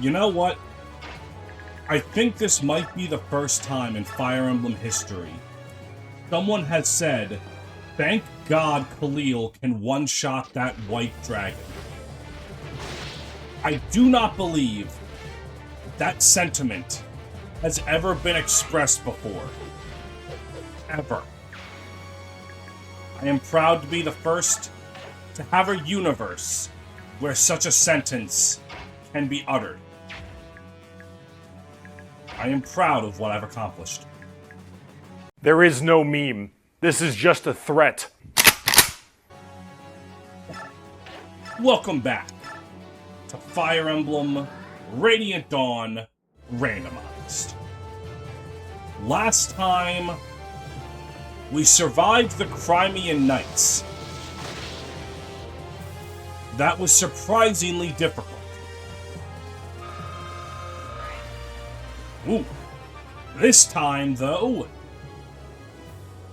You know what? I think this might be the first time in Fire Emblem history someone has said, thank God Khalil can one-shot that white dragon. I do not believe that sentiment has ever been expressed before. Ever. I am proud to be the first to have a universe where such a sentence can be uttered. I am proud of what I've accomplished. There is no meme. This is just a threat. Welcome back to Fire Emblem Radiant Dawn Randomized. Last time, we survived the Crimean Nights. That was surprisingly difficult. Ooh. This time, though,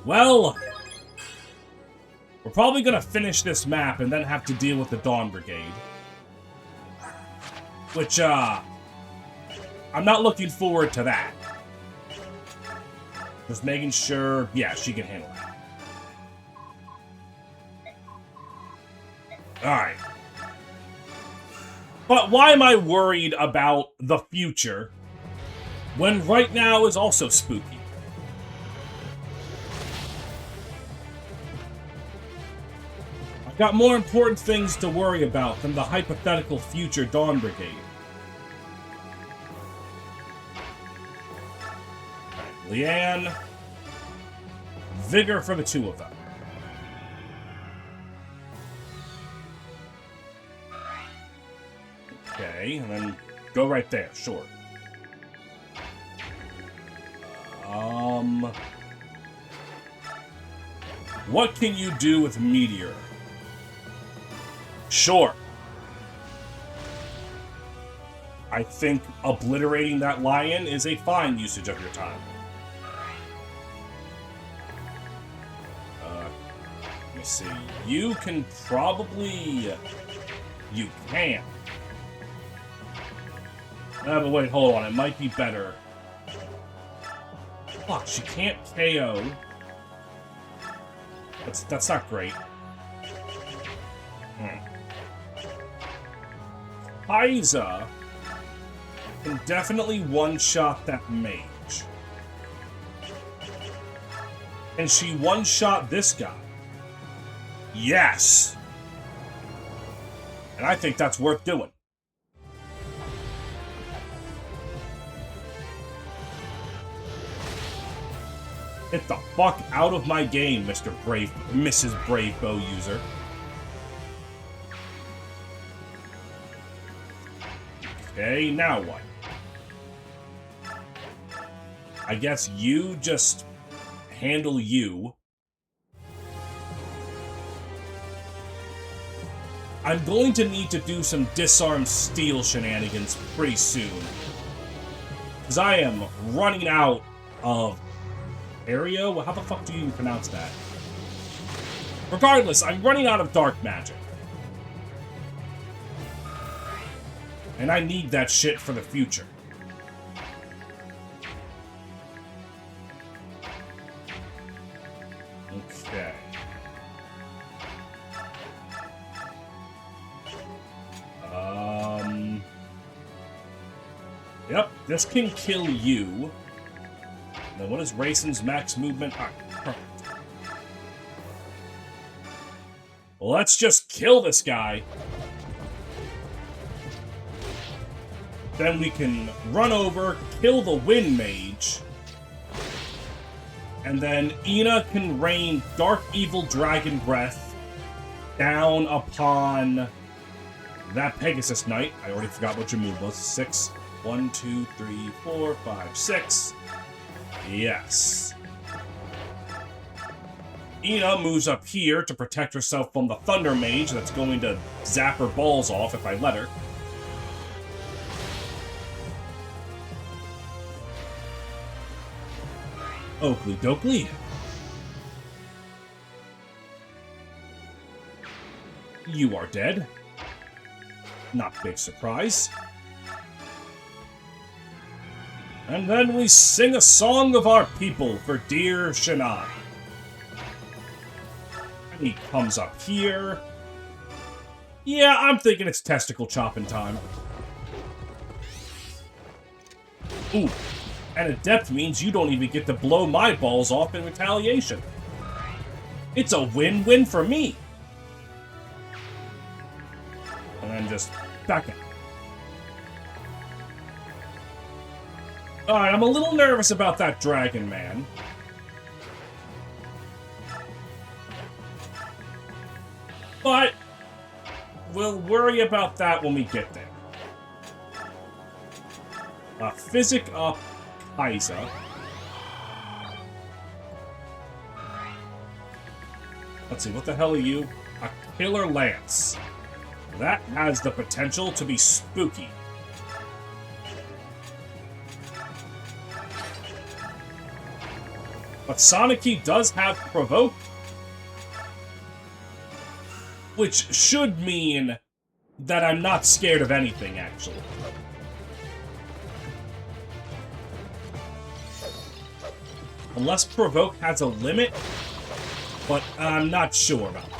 well, we're probably gonna finish this map and then have to deal with the Dawn Brigade. Which, I'm not looking forward to that. Just making sure, yeah, she can handle that. Alright. But why am I worried about the future when right now is also spooky? I've got more important things to worry about than the hypothetical future Dawn Brigade. Alright, Leanne. Vigor for the two of them. Okay, and then go right there, sure. What can you do with Meteor? Sure. I think obliterating that lion is a fine usage of your time. Let me see. You can probably... You can. But wait, hold on. It might be better. Fuck, she can't KO. That's not great. Aiza can definitely one-shot that mage. And she one-shot this guy. Yes! And I think that's worth doing. Get the fuck out of my game, Mrs. Brave Bow User. Okay, now what? I guess you just handle you. I'm going to need to do some disarm steel shenanigans pretty soon. Because I am running out of area? Well, how the fuck do you even pronounce that? Regardless, I'm running out of dark magic. And I need that shit for the future. Okay. Yep, this can kill you. Now, what is Racen's max movement? Alright, perfect. Well, let's just kill this guy. Then we can run over, kill the Wind Mage. And then Ina can rain Dark Evil Dragon Breath down upon that Pegasus Knight. I already forgot what your move was. 6. 1, 2, 3, 4, 5, 6. Yes. Ina moves up here to protect herself from the Thunder Mage that's going to zap her balls off if I let her. Oakley Dokley. You are dead. Not big surprise. And then we sing a song of our people for dear Shania. And he comes up here. Yeah, I'm thinking it's testicle chopping time. Ooh, and adept means you don't even get to blow my balls off in retaliation. It's a win-win for me. And then just back in. Alright, I'm a little nervous about that dragon man. But we'll worry about that when we get there. Physic up Kaiser. Let's see, what the hell are you? A Killer Lance. That has the potential to be spooky. But Sonic does have Provoke, which should mean that I'm not scared of anything, actually. Unless Provoke has a limit, but I'm not sure about that.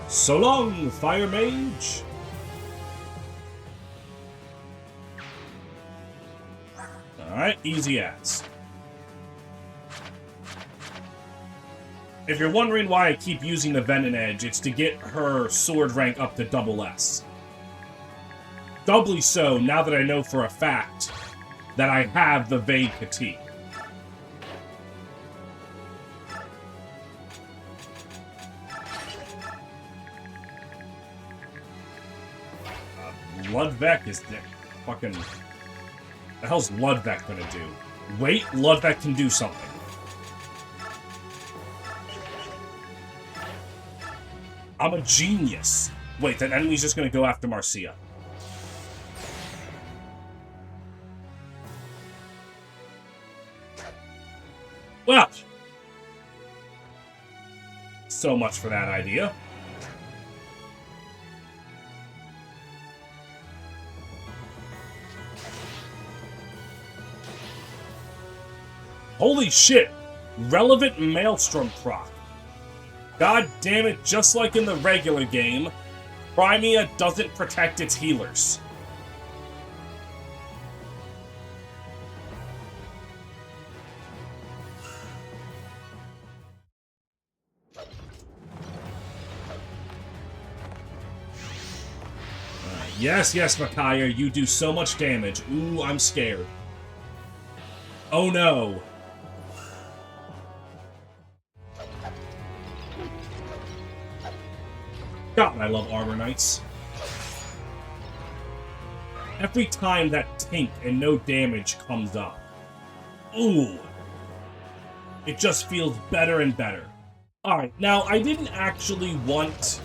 So long, Fire Mage! Alright, easy as. If you're wondering why I keep using the Venom Edge, it's to get her sword rank up to double S. Doubly so now that I know for a fact that I have the Vague Fatigue. Ludwig is the fucking... The hell's Ludwig gonna do? Wait, Ludwig can do something. I'm a genius. Wait, that enemy's just gonna go after Marcia. Well, so much for that idea. Holy shit! Relevant Maelstrom proc. God damn it, just like in the regular game, Crimea doesn't protect its healers. Yes, yes, Micaiah, you do so much damage. Ooh, I'm scared. Oh no. God, I love Armor Knights. Every time that tink and no damage comes up, ooh, it just feels better and better. Alright, now I didn't actually want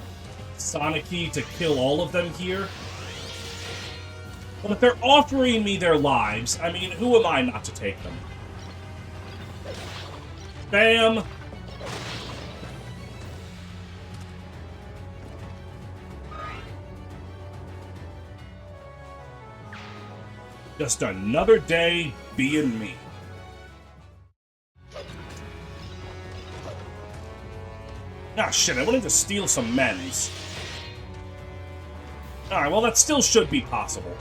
Sonic-y to kill all of them here. But if they're offering me their lives, I mean, who am I not to take them? Bam! Just another day being me. Ah, shit, I wanted to steal some men's. Alright, well, that still should be possible.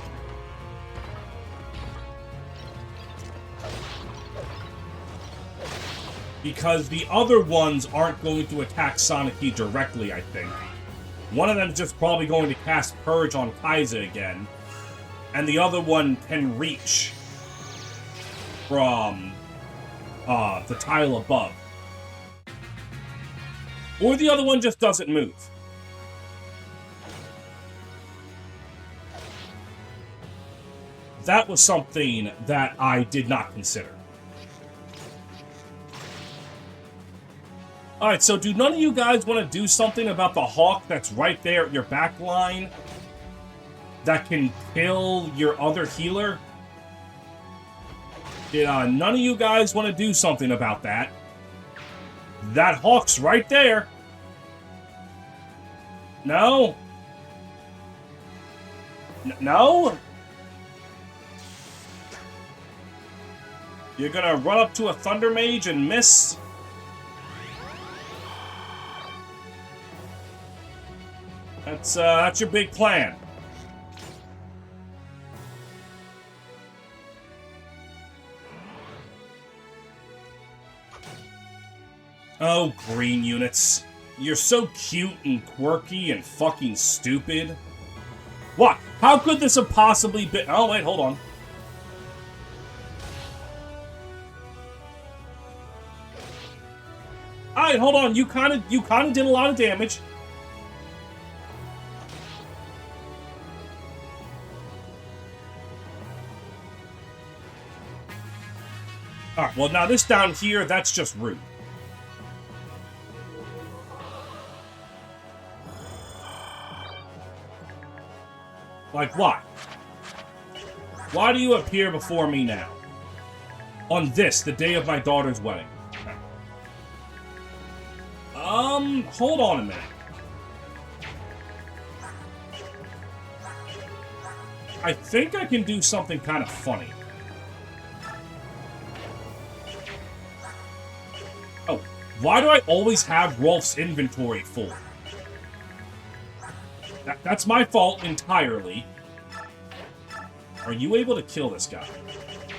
Because the other ones aren't going to attack Sonic-y directly, I think. One of them is just probably going to cast Purge on Kaiser again. And the other one can reach from the tile above. Or the other one just doesn't move. That was something that I did not consider. Alright, so do none of you guys want to do something about the hawk that's right there at your back line? That can kill your other healer? Did none of you guys want to do something about that? That hawk's right there. No? You're gonna run up to a Thunder Mage and miss? That's your big plan. Oh, green units. You're so cute and quirky and fucking stupid. What? How could this have possibly been? Oh, wait, hold on. Alright, hold on. You kinda did a lot of damage. Alright, well now this down here, that's just rude. Like, why? Why do you appear before me now? On this, the day of my daughter's wedding. Hold on a minute. I think I can do something kind of funny. Oh, why do I always have Rolf's inventory full? That's my fault entirely. Are you able to kill this guy?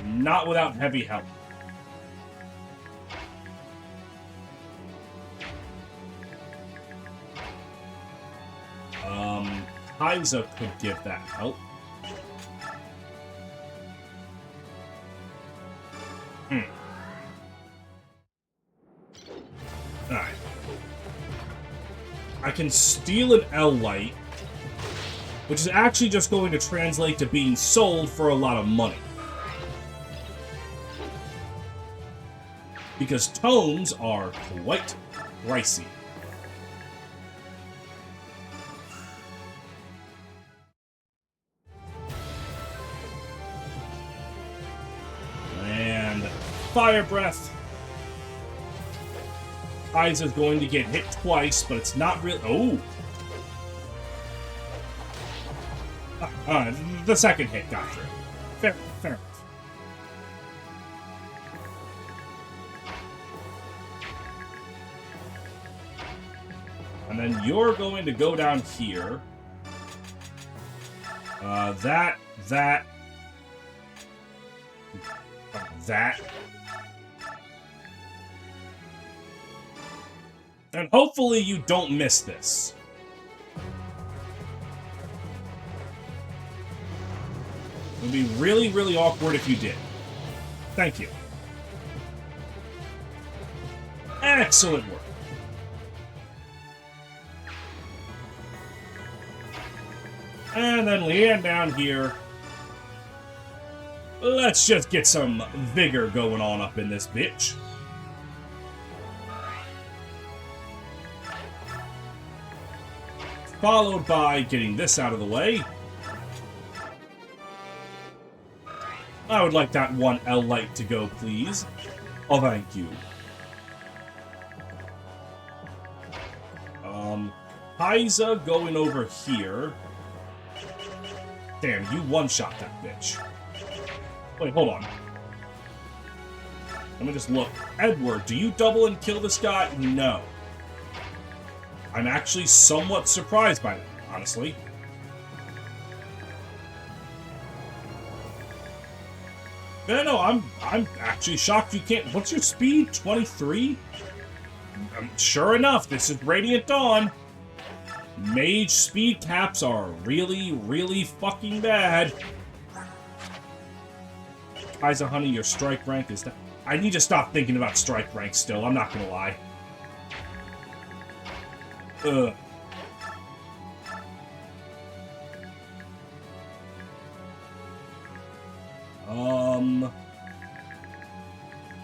Not without heavy help. Kaiser could give that help. Alright. I can steal an L-Light, which is actually just going to translate to being sold for a lot of money. Because tomes are quite pricey. And Fire Breath. Kaiser's going to get hit twice, but it's not really... Oh! The second hit got through. Fair enough. And then you're going to go down here. That. And hopefully you don't miss this. It would be really, really awkward if you did. Thank you. Excellent work. And then Leanne down here. Let's just get some vigor going on up in this bitch. Followed by getting this out of the way. I would like that one L-Light to go, please. Oh, thank you. Kaiser going over here. Damn, you one-shot that bitch. Wait, hold on. Let me just look. Edward, do you double and kill this guy? No. I'm actually somewhat surprised by that, honestly. No, I'm actually shocked you can't. What's your speed? 23? Sure enough, this is Radiant Dawn. Mage speed caps are really, really fucking bad. Kaiser, honey, your strike rank is... I need to stop thinking about strike rank still, I'm not gonna lie. Ugh.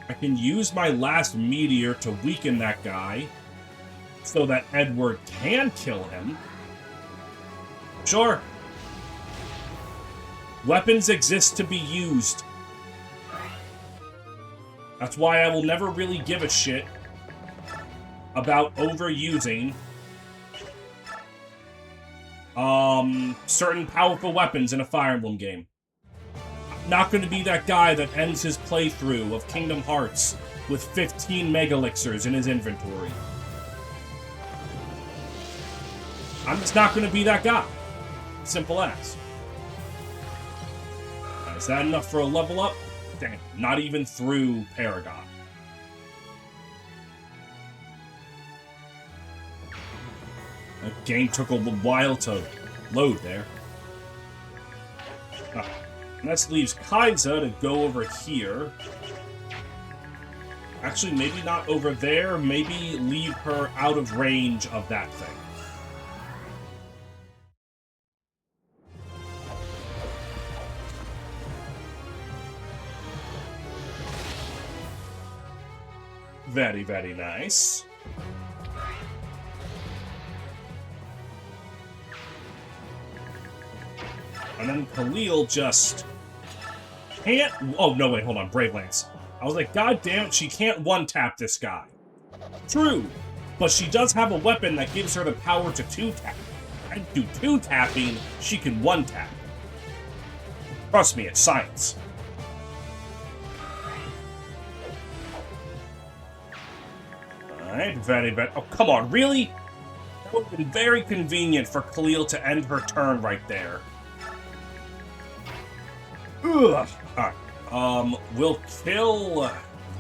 I can use my last meteor to weaken that guy so that Edward can kill him. Sure. Weapons exist to be used. That's why I will never really give a shit about overusing certain powerful weapons in a Fire Emblem game. I'm not going to be that guy that ends his playthrough of Kingdom Hearts with 15 Mega Elixirs in his inventory. I'm just not going to be that guy. Simple as. Is that enough for a level up? Dang, not even through Paragon. That game took a while to load there. And this leaves Kaiza to go over here. Actually, maybe not over there. Maybe leave her out of range of that thing. Very, very nice. And then Khalil just can't... Oh, no, wait, hold on. Brave Lance. I was like, God damn it, she can't one-tap this guy. True, but she does have a weapon that gives her the power to two-tap. And do two-tapping, she can one-tap. Trust me, it's science. Alright, very, very... Oh, come on, really? That would have been very convenient for Khalil to end her turn right there. Ugh. Alright, we'll kill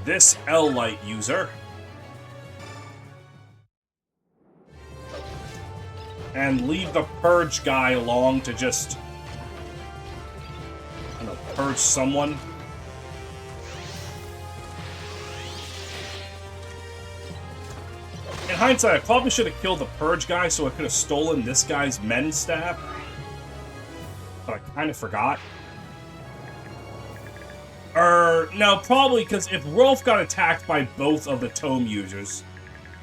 this L-Light user. And leave the Purge guy along to just... I don't know, purge someone. In hindsight, I probably should have killed the Purge guy so I could have stolen this guy's Men's Staff. But I kind of forgot. No, probably because if Rolf got attacked by both of the Tome users,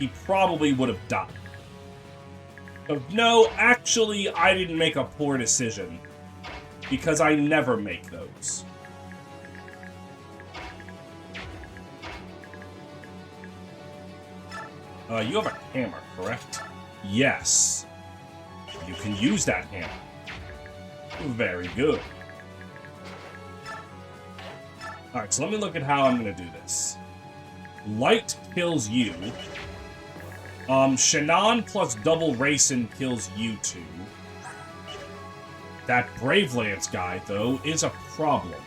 he probably would have died. So, no, actually, I didn't make a poor decision. Because I never make those. You have a hammer, correct? Yes. You can use that hammer. Very good. Alright, so let me look at how I'm going to do this. Light kills you. Shannon plus double Racing kills you two. That Brave Lance guy, though, is a problem.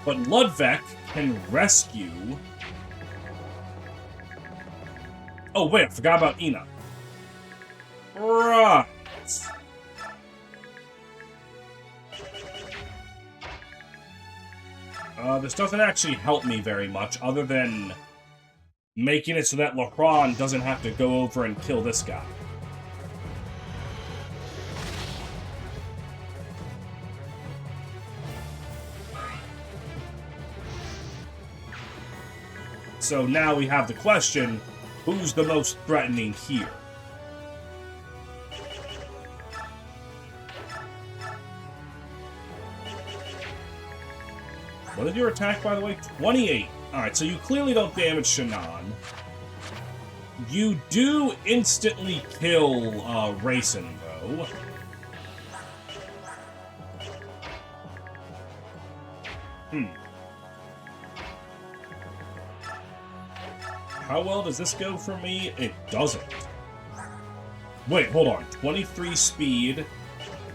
But Ludwig can rescue... Oh, wait, I forgot about Ina. Right. This doesn't actually help me very much, other than making it so that Lacron doesn't have to go over and kill this guy. So now we have the question, who's the most threatening here? What did your attack, by the way? 28. Alright, so you clearly don't damage Shannon. You do instantly kill Racing, though. How well does this go for me? It doesn't. Wait, hold on. 23 speed.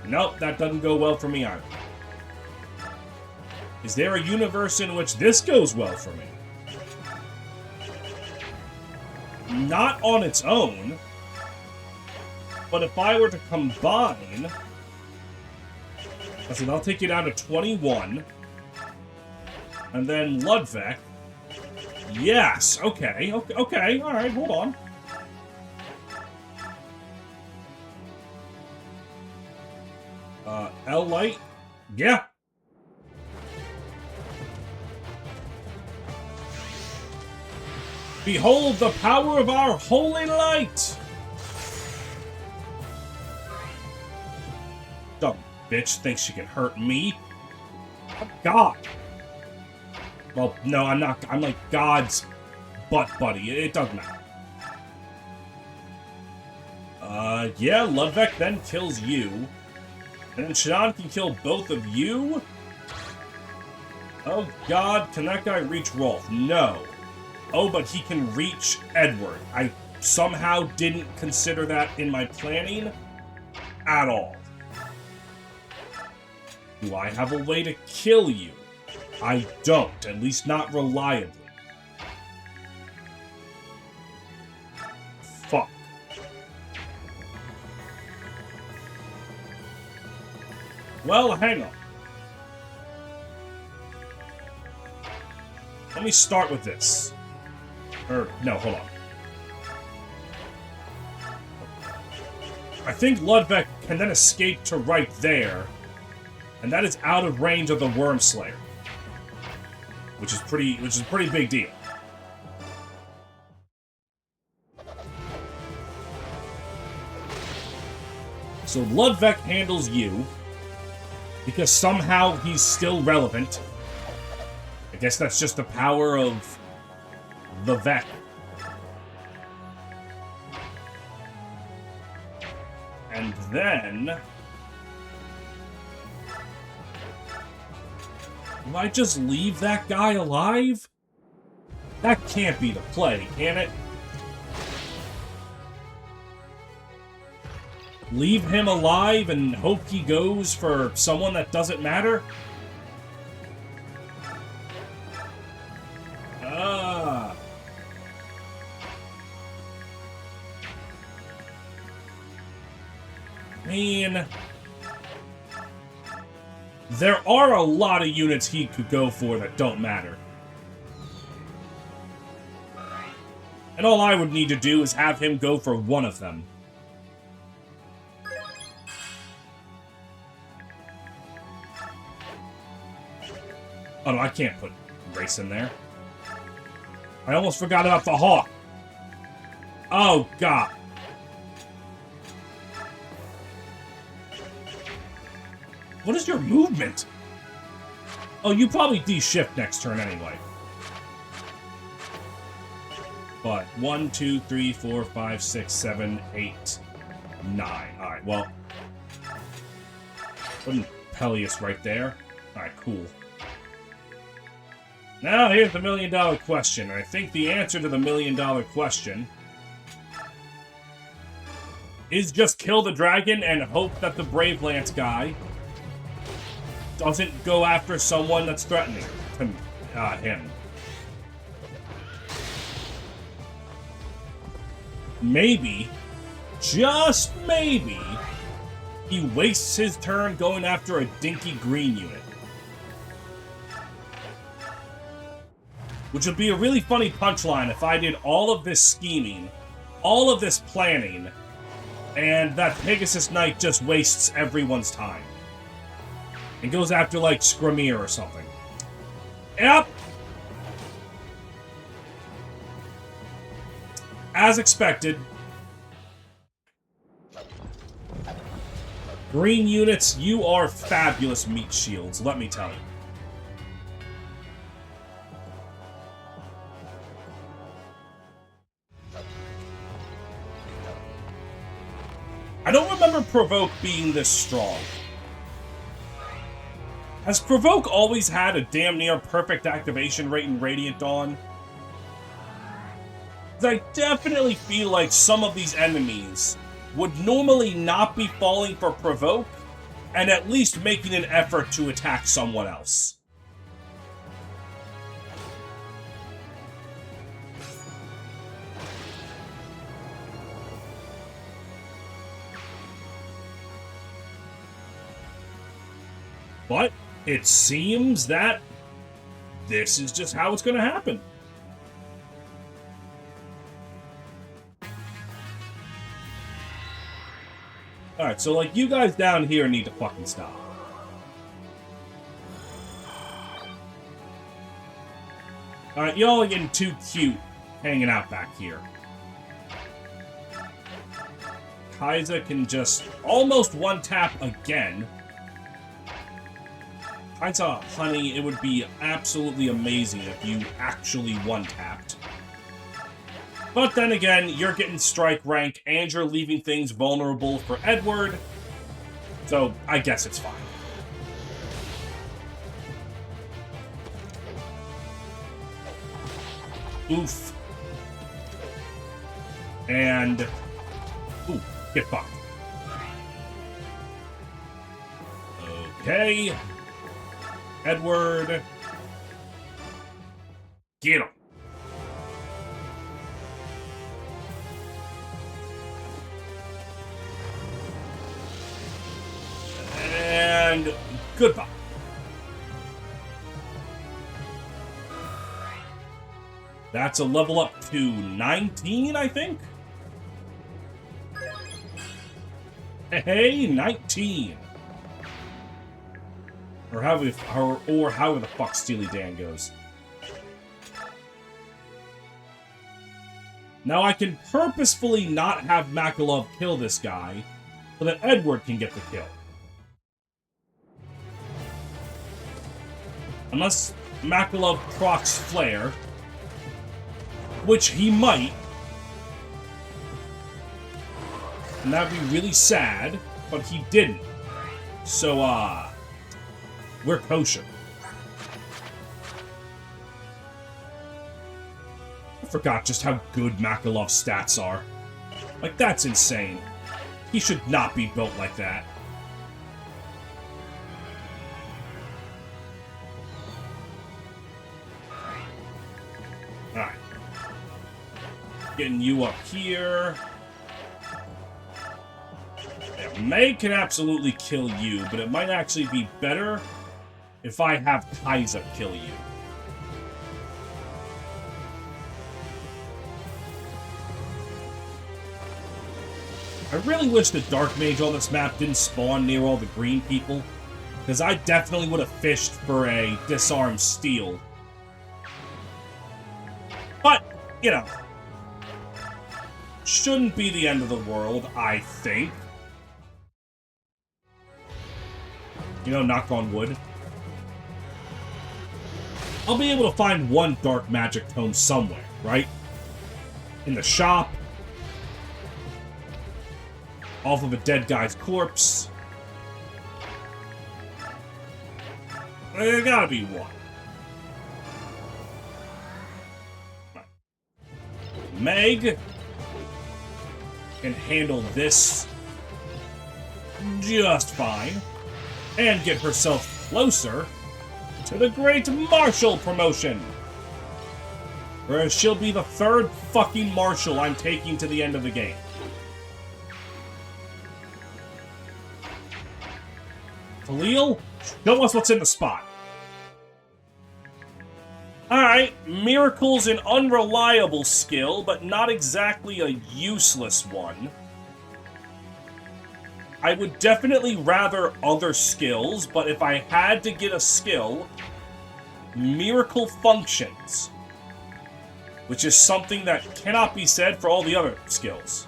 Nope, that doesn't go well for me either. Is there a universe in which this goes well for me? Not on its own. But if I were to combine... I said, I'll take you down to 21. And then Ludwig. Yes, okay, alright, hold on. L-Light? Yeah. Behold the power of our holy light! Dumb bitch thinks she can hurt me. Oh, God. Well, no, I'm not. I'm like God's butt buddy. It doesn't matter. Yeah, Ludwig then kills you. And then Shidan can kill both of you? Oh god, can that guy reach Rolf? No. Oh, but he can reach Edward. I somehow didn't consider that in my planning at all. Do I have a way to kill you? I don't, at least not reliably. Fuck. Well, hang on. Let me start with this. No, hold on. I think Ludwig can then escape to right there, and that is out of range of the Worm Slayer, which is a pretty big deal. So Ludwig handles you because somehow he's still relevant. I guess that's just the power of the Vec. And then... do I just leave that guy alive? That can't be the play, can it? Leave him alive and hope he goes for someone that doesn't matter? I mean, there are a lot of units he could go for that don't matter. And all I would need to do is have him go for one of them. Oh no, I can't put Race in there. I almost forgot about the Hawk. Oh, God. What is your movement? Oh, you probably D-shift next turn anyway. But 1, 2, 3, 4, 5, 6, 7, 8, 9. Alright, well. Putting Peleus right there. Alright, cool. Now, here's the million-dollar question. I think the answer to the million-dollar question is just kill the dragon and hope that the Brave Lance guy doesn't go after someone that's threatening him. Maybe, just maybe, he wastes his turn going after a dinky green unit. Which would be a really funny punchline if I did all of this scheming, all of this planning, and that Pegasus Knight just wastes everyone's time. And goes after, like, Skrimir or something. Yep! As expected. Green units, you are fabulous meat shields, let me tell you. I don't remember Provoke being this strong. Has Provoke always had a damn near perfect activation rate in Radiant Dawn? I definitely feel like some of these enemies would normally not be falling for Provoke, and at least making an effort to attack someone else. But it seems that this is just how it's going to happen. Alright, so, like, you guys down here need to fucking stop. Alright, y'all are getting too cute hanging out back here. Kaiser can just almost one-tap again. Kaiser, honey, it would be absolutely amazing if you actually one-tapped. But then again, you're getting strike rank, and you're leaving things vulnerable for Edward. So, I guess it's fine. Oof. And... ooh, get fucked. Okay. Edward. Get him. And goodbye. That's a level up to 19, I think? Hey, 19. Or however the fuck Steely Dan goes. Now I can purposefully not have Makalov kill this guy, so that Edward can get the kill. Unless Makalov procs Flare, which he might. And that'd be really sad, but he didn't. So, we're kosher. I forgot just how good Makalov's stats are. Like, that's insane. He should not be built like that. Alright. Getting you up here. Yeah, May can absolutely kill you, but it might actually be better if I have Kaiser kill you. I really wish the Dark Mage on this map didn't spawn near all the green people, because I definitely would have fished for a disarm steal. But, you know, shouldn't be the end of the world, I think. You know, knock on wood. I'll be able to find one Dark Magic Tome somewhere, right? In the shop. Off of a dead guy's corpse. There gotta be one. Meg can handle this just fine. And get herself closer to the Great Marshal promotion. Whereas she'll be the third fucking Marshal I'm taking to the end of the game. Khalil, show us what's in the spot. Alright, Miracle's an unreliable skill, but not exactly a useless one. I would definitely rather other skills, but if I had to get a skill, Miracle functions. Which is something that cannot be said for all the other skills.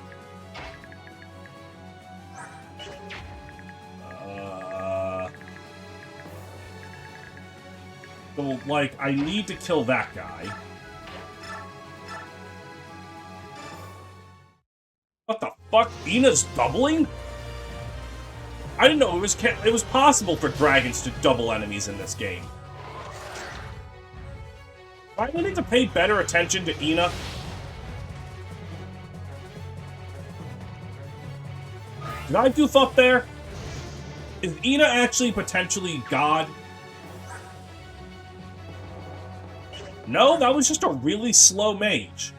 So, like, I need to kill that guy. What the fuck? Ina's doubling? I didn't know it was possible for dragons to double enemies in this game. Do I need to pay better attention to Ina? Did I goof up there? Is Ina actually potentially God? No, that was just a really slow mage.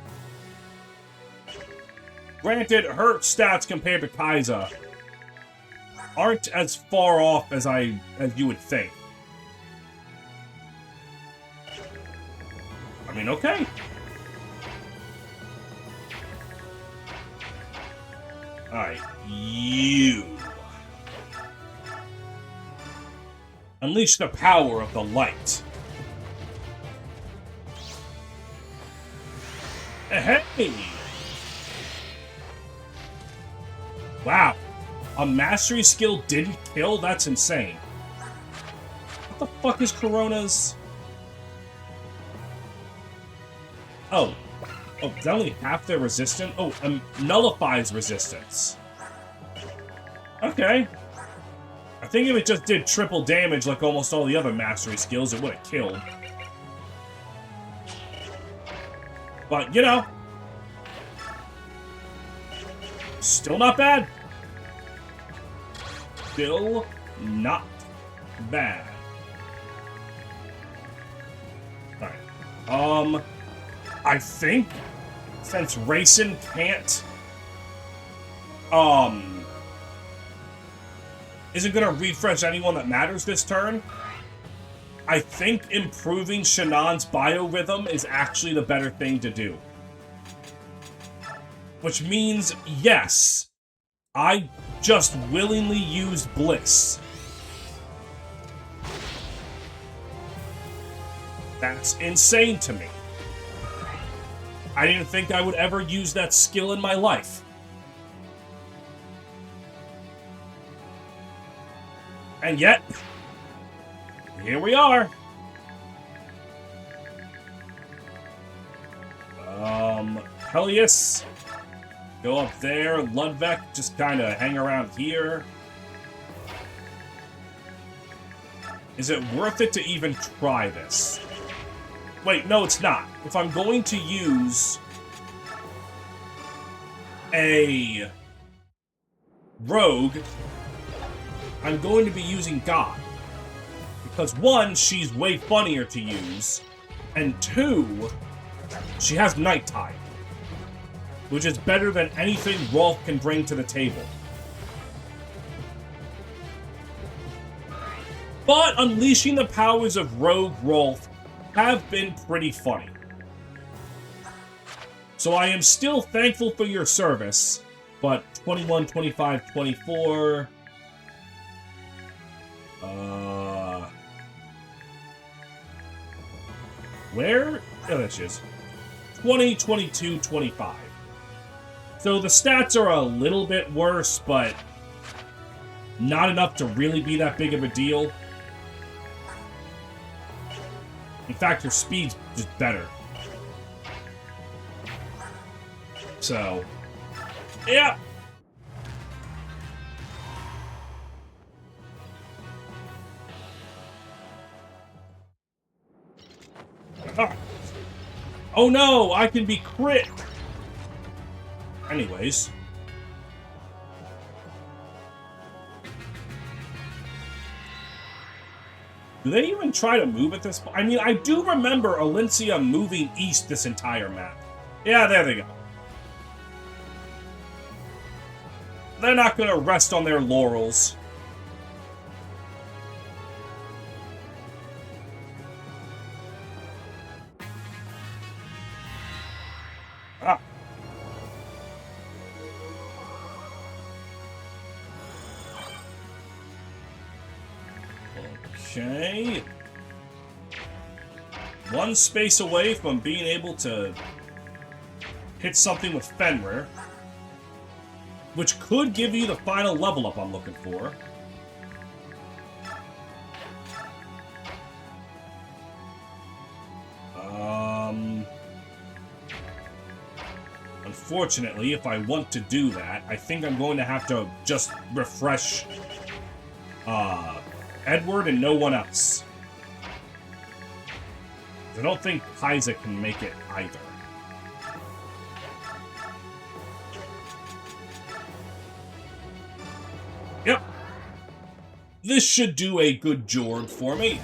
Granted, her stats compared to Kaiser aren't as far off as you would think. I mean, okay. Alright, you. Unleash the power of the light. Hey! Wow. A mastery skill didn't kill? That's insane. What the fuck is Corona's? Oh. Oh, is that only half their resistance? Oh, nullifies resistance. Okay. I think if it just did triple damage like almost all the other mastery skills, it would have killed. But, you know. Still not bad. Still not bad. Alright. I think since Racing can't isn't gonna refresh anyone that matters this turn, I think improving Shanon's biorhythm is actually the better thing to do. Which means, yes, I just willingly used Bliss. That's insane to me. I didn't think I would ever use that skill in my life. And yet, here we are. Helios. Go up there. Ludwig, just kind of hang around here. Is it worth it to even try this? Wait, no, it's not. If I'm going to use a rogue, I'm going to be using God. Because one, she's way funnier to use, and two, she has Nighttime, which is better than anything Rolf can bring to the table. But unleashing the powers of Rogue Rolf have been pretty funny. So I am still thankful for your service, but 21, 25, 24... Where? Oh, there she is. 20, 22, 25. So the stats are a little bit worse, but not enough to really be that big of a deal. In fact, your speed's just better. So, yeah. Ah. Oh no, I can be crit! Anyways. Do they even try to move at this point? I mean, I do remember Alencia moving east this entire map. Yeah, there they go. They're not gonna rest on their laurels. Ah. Okay. One space away from being able to hit something with Fenrir, which could give you the final level up I'm looking for. Unfortunately, if I want to do that, I think I'm going to have to just refresh Edward and no one else. I don't think Kaiser can make it either. Yep. This should do a good job for me.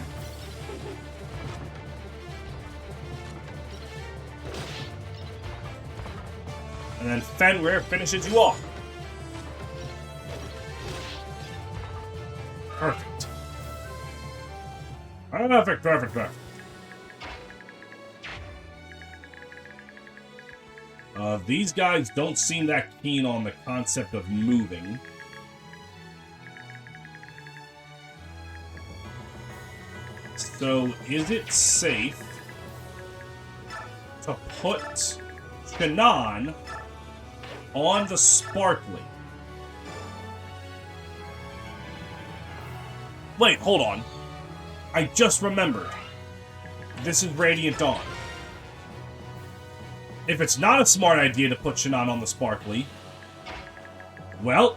And then Fenrir finishes you off. Perfect. Perfect, perfect, perfect. These guys don't seem that keen on the concept of moving. So, is it safe to put Shannon on the Sparkly? Wait, hold on. I just remembered. This is Radiant Dawn. If it's not a smart idea to put Shinon on the Sparkly, well,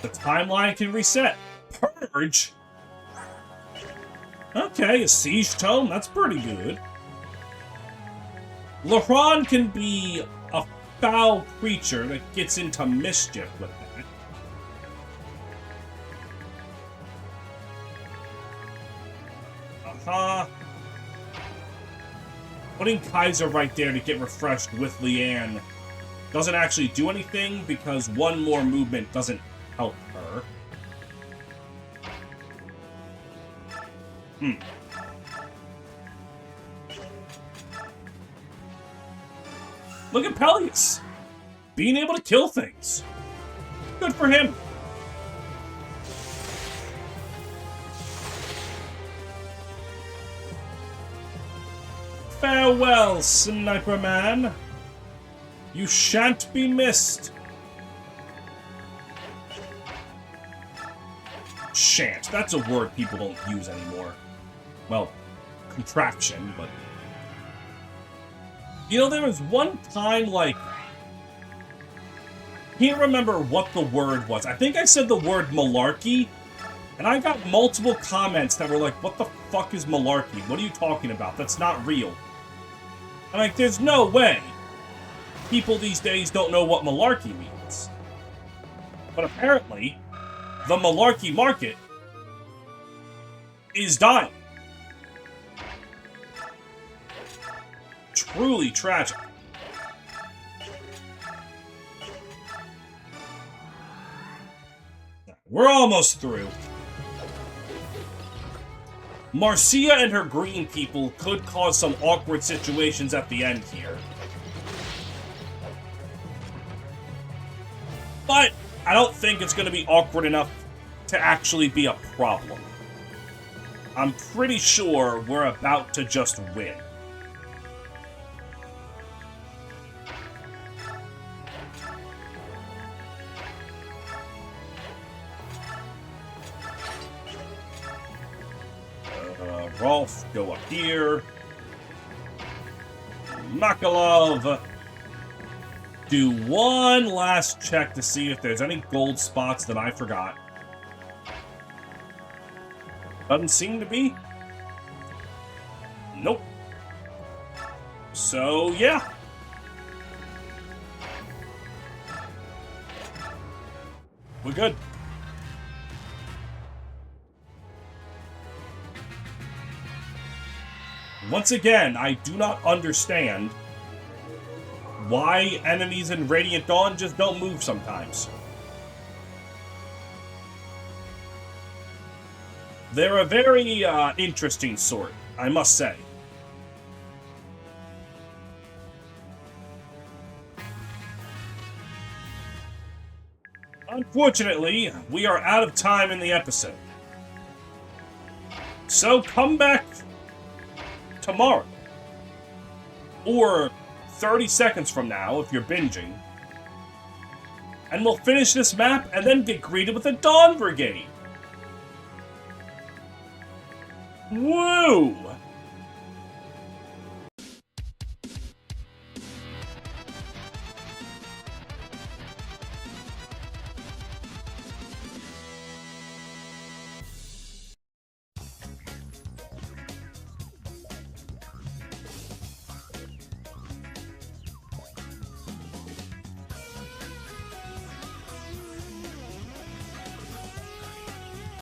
the timeline can reset. Purge? Okay, a Siege Tome, that's pretty good. Laron can be a foul creature that gets into mischief with that. Putting Kaiser right there to get refreshed with Leanne doesn't actually do anything because one more movement doesn't help her. Look at Peleus! Being able to kill things. Good for him. Farewell, Sniper Man. You shan't be missed. Shan't. That's a word people don't use anymore. Well, contraction, but... You know, there was one time, like... Can't remember what the word was. I think I said the word malarkey, and I got multiple comments that were like, what the fuck is malarkey? What are you talking about? That's not real. I'm like, there's no way. People these days don't know what malarkey means. But apparently, the malarkey market is dying. Truly tragic. We're almost through. Marcia and her green people could cause some awkward situations at the end here. But I don't think it's going to be awkward enough to actually be a problem. I'm pretty sure we're about to just win. Rolf, go up here. Makalov. Do one last check to see if there's any gold spots that I forgot. Doesn't seem to be. Nope. So, yeah. We're good. Once again, I do not understand why enemies in Radiant Dawn just don't move sometimes. They're a very interesting sort, I must say. Unfortunately, we are out of time in the episode. So come back tomorrow. Or 30 seconds from now, if you're binging. And we'll finish this map and then get greeted with a Dawn Brigade. Woo!